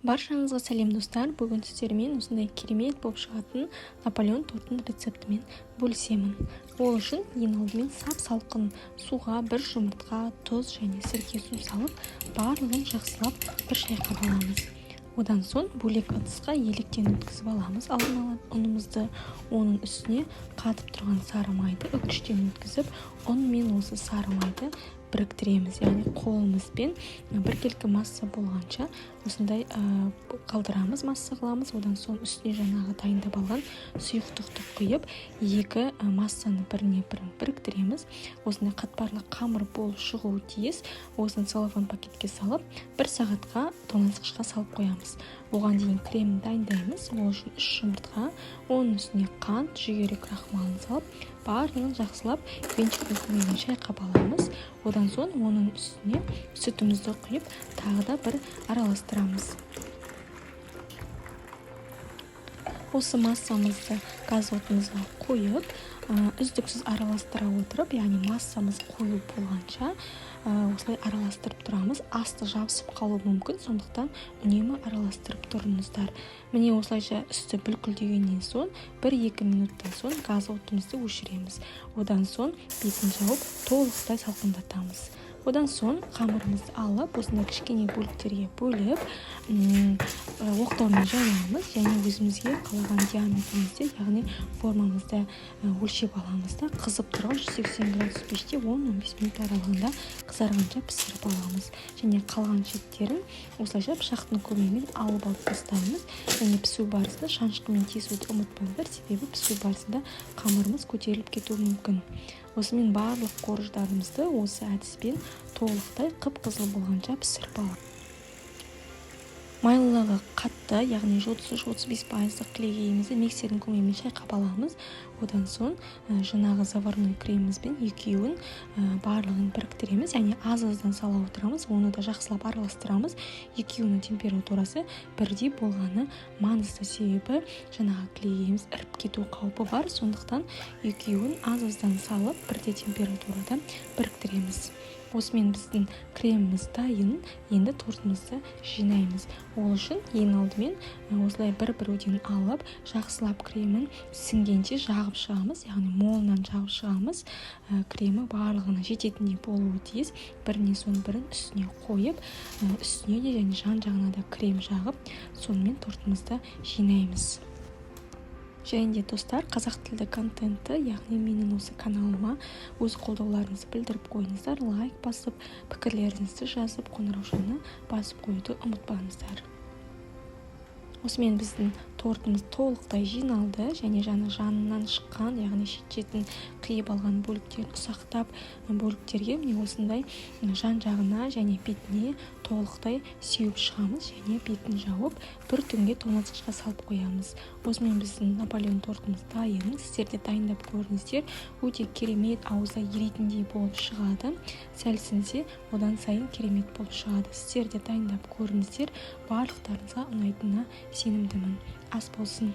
Баршаңызға сәлем достар. Бүгін сіздермен осындай керемет болып шығатын Наполеон тортының рецептімен бөлісемін. Ол үшін ең алдымен сап-салқын суға бір жұмыртқа, тұз және сірке су салып, барлығын жақсылап бір шайқап аламыз. Одан соң бөлек ыдысқа електен өткізіп аламыз. Алдын ала ұнымызды, оның үстіне қатып тұрған сары майды үккіштен өткізіп, ұн мен осы сары майды біріктіреміз. Яғни қолымызбен біркелкі масса болғанша осындай қалдырамыз, масса қыламыз. Одан соң үстіне жаңағы дайындап алған сұйықтықты құйып, екі массаны біріне бірін біріктіреміз. Осындай қатпарлы қамыр болып шығуы тиіс. Осыны целлофан пакетке салып, 1 сағатқа тоңазытқышқа салып қоямыз. Оған дейін кремін дайындаймыз. Ол үшін 3 жұмыртқа, оның үстіне қант, жүгері крахмалын салып, барлығын жақсылап венчурный көмегімен шайқап аламыз. Одан соң оның үстіне сүтімізді құйып, тағы да бір араластырамыз. Осы массамызды газ отымызға қойып, үздіксіз араластыра отырып, яғни массамыз қою болғанша осылай араластырып тұрамыз. Асты жабысып қалуы мүмкін, сондықтан үнемі араластырып тұрыңыздар. Міне осылайша үсті бүлкілдегеннен соң 1-2 минуттан соң газ отымызды өшіреміз. Одан соң бетін жауып толықтай салқындатамыз. Одан соң қамырымызды алып, осындай кішкене бөліктерге бөліп, оқтаумен жайламыз, және өзімізге қалаған диаметрімізде, яғни формамызды өлшеп аламыз да, қызып тұрған 180 градус пеште 10-15 минут аралығында қызарғанша пісіріп аламыз. Және қалған шеттерін осылайша пышақтың көмегімен алып тастаймыз. Және пісу барысында шанышқымен тесуді ұмытпаңыздар, себебі пісу барысында қамырымыз көтеріліп кетуі мүмкін. Осымен барлық қорждарымызды осы әдіспен толықтай қып-қызыл болғанша пісіріп аламыз. Майлылығы қатты, яғни 30-35% кілегейімізді миксердің көмегімен шайқап аламыз. Одан соң жаңағы заварной кремімізбен екеуін барлығын біріктіреміз, яғни аз-аздан сала отырамыз, оны да жақсылап араластырамыз. Екеуінің температурасы бірдей болғаны маңызды, себебі жаңағы кілегейіміз іріп кету қаупі бар, сондықтан екеуін аз-аздан салып, бірдей температурада біріктіреміз. Осымен біздің креміміз дайын, енді тортымызды жинаймыз. Ол үшін ең алдымен осылай бір-бірден алып, жақсылап кремін сіңгенше жағып шығамыз, яғни молынан жағып шығамыз. Кремі барлығына жететіндей болуы тиіс. Біріне соң бірін үстіне қойып, үстіне де және жан-жағына да крем жағып, сонымен тортымызды жинаймыз. Және де достар, қазақ тілді контентті, яғни менің осы каналыма өз қолдауларыңызды білдіріп қойыңыздар, лайк басып, пікірлеріңізді жазып, қоңыраушаны басып қоюды ұмытпаңыздар. Осымен біздің тортымыз толықтай жиналды, және жанынан шыққан, яғни шет-шетін қиып алған бөліктерін ұсақтап бөліктерге міне осындай жан-жағына және бетіне толықтай сеуіп шығамыз, және бетін жауып, бір түнге тоңазытқышқа салып қоямыз. Осымен біздің Наполеон тортымыз дайын. Сіздер де дайындап көріңіздер. Өте керемет, ауызда ерейтіндей болып шығады. Сәл сіңсе, одан сайын керемет болып шығады. Сіздер де дайындап көріңіздер. Барлықтарыңызға ұнайтынына сенімдімін. Ас болсын.